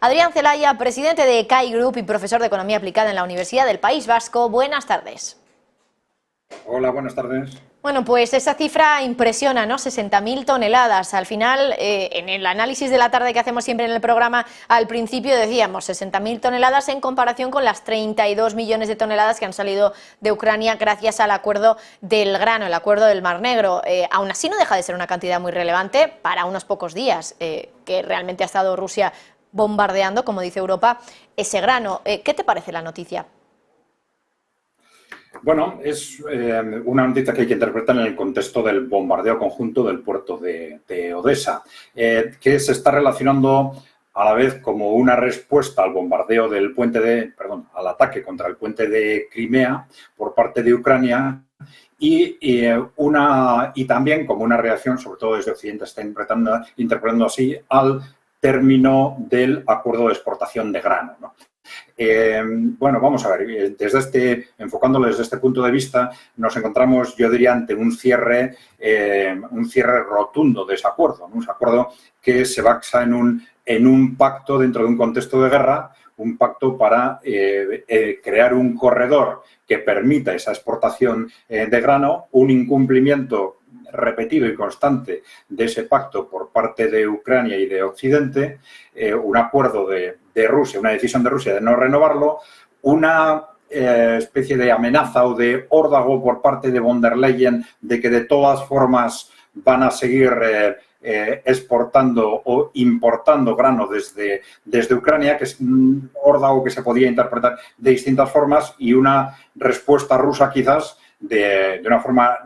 Adrián Celaya, presidente de CAI Group y profesor de Economía Aplicada en la Universidad del País Vasco. Buenas tardes. Hola, buenas tardes. Bueno, pues esa cifra impresiona, ¿no? 60.000 toneladas. Al final, en el análisis de la tarde que hacemos siempre en el programa, al principio decíamos 60.000 toneladas en comparación con las 32 millones de toneladas que han salido de Ucrania gracias al acuerdo del grano, el acuerdo del Mar Negro. Aún así no deja de ser una cantidad muy relevante para unos pocos días que realmente ha estado Rusia bombardeando, como dice Europa, ese grano. ¿Qué te parece la noticia? Bueno, es una noticia que hay que interpretar en el contexto del bombardeo conjunto del puerto de Odesa, que se está relacionando a la vez como una respuesta al bombardeo del al ataque contra el puente de Crimea por parte de Ucrania y también como una reacción, sobre todo desde Occidente está interpretando así, al término del acuerdo de exportación de grano, ¿no? Bueno, vamos a ver, enfocándolo desde este punto de vista, nos encontramos, yo diría, ante un cierre rotundo de ese acuerdo, ¿no? Un acuerdo que se basa en un pacto dentro de un contexto de guerra, un pacto para crear un corredor que permita esa exportación de grano, un incumplimiento repetido y constante de ese pacto por parte de Ucrania y de Occidente, un acuerdo de Rusia, una decisión de Rusia de no renovarlo, una especie de amenaza o de órdago por parte de von der Leyen de que de todas formas van a seguir exportando o importando grano desde Ucrania, que es un órdago que se podía interpretar de distintas formas, y una respuesta rusa quizás de una forma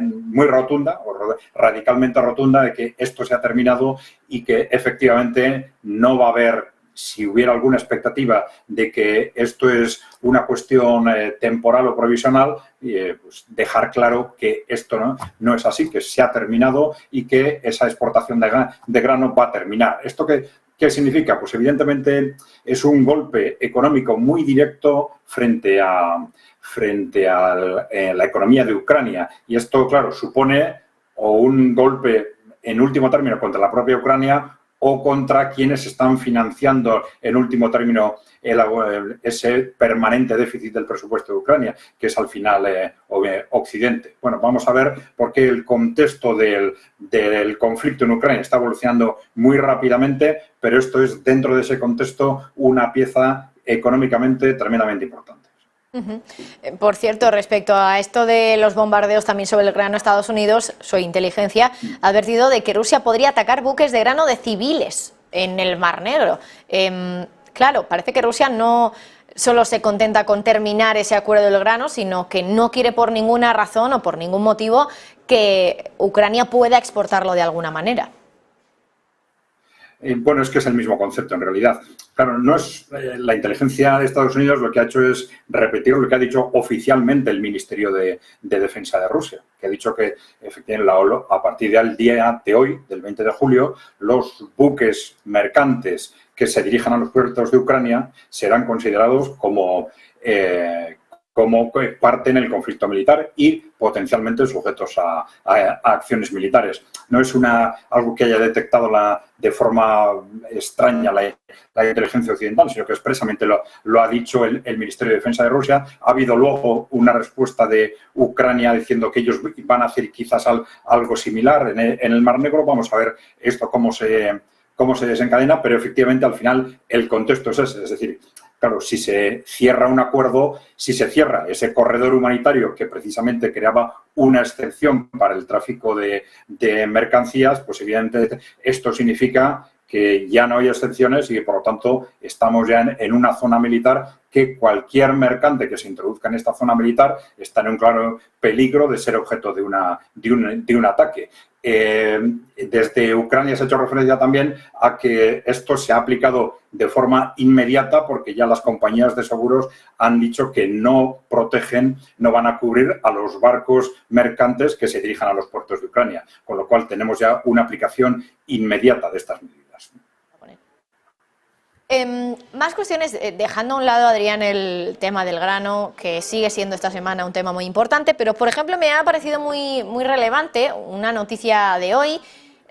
muy rotunda o radicalmente rotunda de que esto se ha terminado y que efectivamente no va a haber, si hubiera alguna expectativa de que esto es una cuestión temporal o provisional, pues dejar claro que esto no es así, que se ha terminado y que esa exportación de grano va a terminar. ¿Esto qué significa? Pues evidentemente es un golpe económico muy directo frente a la economía de Ucrania. Y esto, claro, supone o un golpe en último término contra la propia Ucrania o contra quienes están financiando en último término ese permanente déficit del presupuesto de Ucrania, que es al final Occidente. Bueno, vamos a ver por qué el contexto del conflicto en Ucrania está evolucionando muy rápidamente, pero esto es, dentro de ese contexto, una pieza económicamente tremendamente importante. Por cierto, respecto a esto de los bombardeos también sobre el grano, Estados Unidos, su inteligencia, ha advertido de que Rusia podría atacar buques de grano de civiles en el Mar Negro. Claro, parece que Rusia no solo se contenta con terminar ese acuerdo del grano, sino que no quiere por ninguna razón o por ningún motivo que Ucrania pueda exportarlo de alguna manera. Bueno, es que es el mismo concepto en realidad. Claro, no es la inteligencia de Estados Unidos, lo que ha hecho es repetir lo que ha dicho oficialmente el Ministerio de Defensa de Rusia, que ha dicho que efectivamente a partir del día de hoy, del 20 de julio, los buques mercantes que se dirijan a los puertos de Ucrania serán considerados como parte en el conflicto militar y potencialmente sujetos a acciones militares. No es algo que haya detectado de forma extraña la inteligencia occidental, sino que expresamente lo ha dicho el Ministerio de Defensa de Rusia. Ha habido luego una respuesta de Ucrania diciendo que ellos van a hacer quizás algo similar en el Mar Negro. Vamos a ver esto cómo se desencadena, pero efectivamente al final el contexto es ese, es decir, claro, si se cierra un acuerdo, si se cierra ese corredor humanitario que precisamente creaba una excepción para el tráfico de mercancías, pues evidentemente esto significa que ya no hay excepciones y que, por lo tanto, estamos ya en una zona militar que cualquier mercante que se introduzca en esta zona militar está en un claro peligro de ser objeto de un ataque. Desde Ucrania se ha hecho referencia también a que esto se ha aplicado de forma inmediata porque ya las compañías de seguros han dicho que no protegen, no van a cubrir a los barcos mercantes que se dirijan a los puertos de Ucrania, con lo cual tenemos ya una aplicación inmediata de estas medidas. Más cuestiones, dejando a un lado, Adrián, el tema del grano, que sigue siendo esta semana un tema muy importante, pero, por ejemplo, me ha parecido muy, muy relevante una noticia de hoy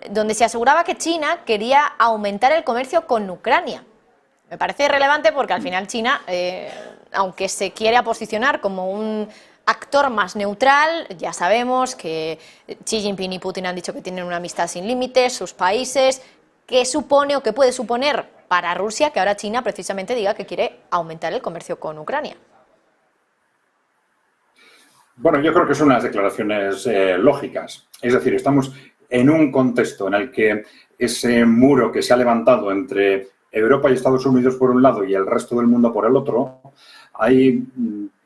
donde se aseguraba que China quería aumentar el comercio con Ucrania. Me parece relevante porque al final China, aunque se quiere posicionar como un actor más neutral, ya sabemos que Xi Jinping y Putin han dicho que tienen una amistad sin límites, sus países. ¿Qué supone o qué puede suponer para Rusia que ahora China precisamente diga que quiere aumentar el comercio con Ucrania? Bueno, yo creo que son unas declaraciones lógicas. Es decir, estamos en un contexto en el que ese muro que se ha levantado entre Europa y Estados Unidos por un lado y el resto del mundo por el otro, hay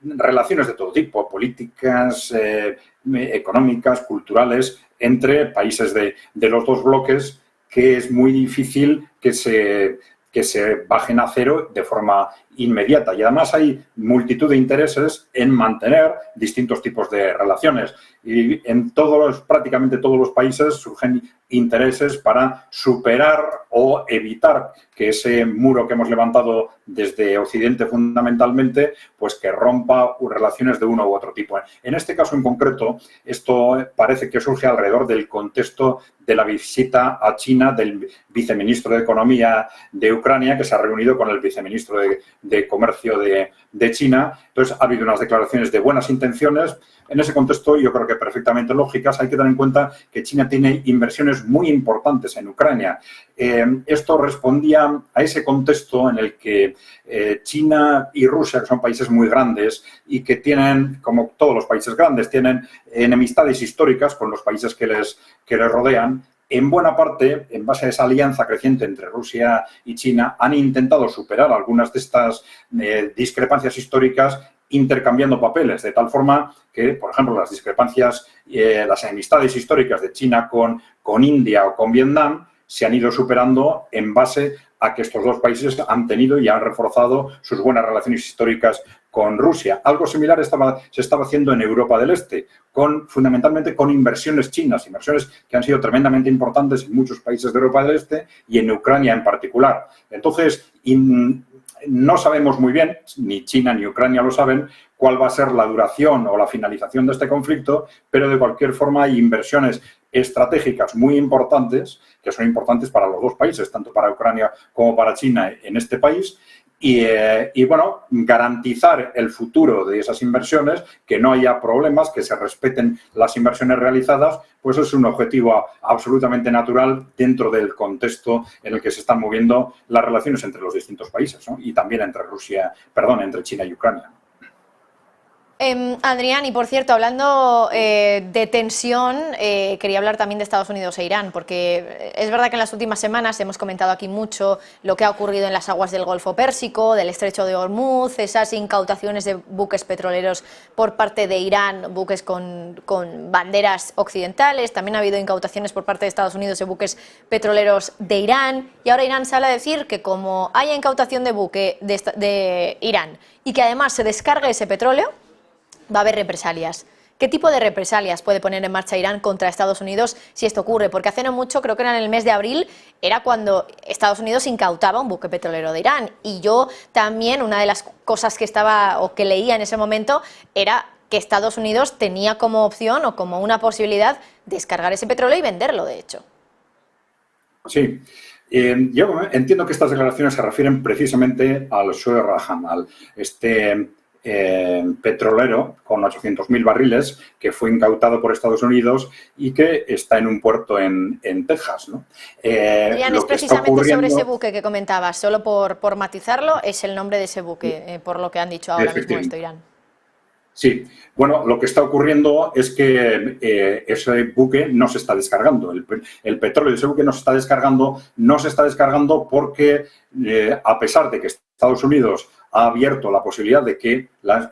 relaciones de todo tipo, políticas, económicas, culturales, entre países de los dos bloques, que es muy difícil que se bajen a cero de forma inmediata. Y además hay multitud de intereses en mantener distintos tipos de relaciones. Y en prácticamente todos los países surgen intereses para superar o evitar que ese muro que hemos levantado desde Occidente fundamentalmente, pues que rompa relaciones de uno u otro tipo. En este caso en concreto, esto parece que surge alrededor del contexto de la visita a China del viceministro de Economía de Ucrania, que se ha reunido con el viceministro de Comercio de China. Entonces, ha habido unas declaraciones de buenas intenciones. En ese contexto, yo creo que perfectamente lógicas. Hay que tener en cuenta que China tiene inversiones muy importantes en Ucrania. Esto respondía a ese contexto en el que China y Rusia, que son países muy grandes y que tienen, como todos los países grandes, tienen enemistades históricas con los países que les rodean. En buena parte, en base a esa alianza creciente entre Rusia y China, han intentado superar algunas de estas discrepancias históricas intercambiando papeles, de tal forma que, por ejemplo, las discrepancias, las enemistades históricas de China con India o con Vietnam se han ido superando en base a que estos dos países han tenido y han reforzado sus buenas relaciones históricas con Rusia. Algo similar se estaba haciendo en Europa del Este, fundamentalmente con inversiones chinas, inversiones que han sido tremendamente importantes en muchos países de Europa del Este y en Ucrania en particular. Entonces, no sabemos muy bien, ni China ni Ucrania lo saben, cuál va a ser la duración o la finalización de este conflicto, pero de cualquier forma hay inversiones estratégicas muy importantes, que son importantes para los dos países, tanto para Ucrania como para China en este país, y bueno, garantizar el futuro de esas inversiones, que no haya problemas, que se respeten las inversiones realizadas, pues es un objetivo absolutamente natural dentro del contexto en el que se están moviendo las relaciones entre los distintos países, ¿no? Y también entre China y Ucrania. Adrián, y por cierto, hablando de tensión, quería hablar también de Estados Unidos e Irán, porque es verdad que en las últimas semanas hemos comentado aquí mucho lo que ha ocurrido en las aguas del Golfo Pérsico, del Estrecho de Hormuz, esas incautaciones de buques petroleros por parte de Irán, buques con banderas occidentales. También ha habido incautaciones por parte de Estados Unidos de buques petroleros de Irán, y ahora Irán sale a decir que como haya incautación de buque de Irán y que además se descargue ese petróleo, va a haber represalias. ¿Qué tipo de represalias puede poner en marcha Irán contra Estados Unidos si esto ocurre? Porque hace no mucho, creo que era en el mes de abril, era cuando Estados Unidos incautaba un buque petrolero de Irán. Y yo también, una de las cosas que que leía en ese momento era que Estados Unidos tenía como opción o como una posibilidad descargar ese petróleo y venderlo, de hecho. Sí. Yo entiendo que estas declaraciones se refieren precisamente al Sue Raham, petrolero con 800.000 barriles que fue incautado por Estados Unidos y que está en un puerto en Texas, ¿no? Adrián, es precisamente sobre ese buque que comentabas, solo por matizarlo, es el nombre de ese buque, por lo que han dicho ahora mismo esto, Irán. Sí, bueno, lo que está ocurriendo es que ese buque no se está descargando. El petróleo de ese buque no se está descargando porque, a pesar de que Estados Unidos ha abierto la posibilidad de que las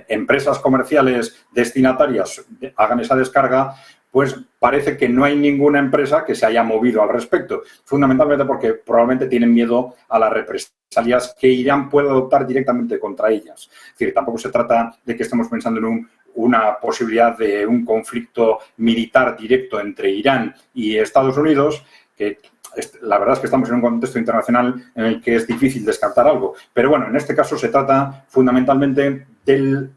empresas comerciales destinatarias hagan esa descarga, pues parece que no hay ninguna empresa que se haya movido al respecto, fundamentalmente porque probablemente tienen miedo a las represalias que Irán puede adoptar directamente contra ellas. Es decir, tampoco se trata de que estemos pensando en una posibilidad de un conflicto militar directo entre Irán y Estados Unidos, que la verdad es que estamos en un contexto internacional en el que es difícil descartar algo. Pero bueno, en este caso se trata fundamentalmente del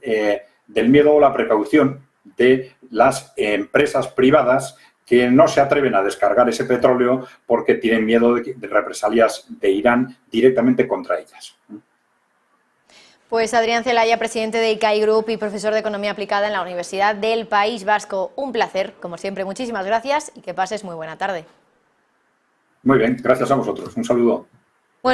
miedo o la precaución de las empresas privadas que no se atreven a descargar ese petróleo porque tienen miedo de represalias de Irán directamente contra ellas. Pues Adrián Celaya, presidente de ICAI Group y profesor de Economía Aplicada en la Universidad del País Vasco. Un placer, como siempre, muchísimas gracias y que pases muy buena tarde. Muy bien, gracias a vosotros. Un saludo.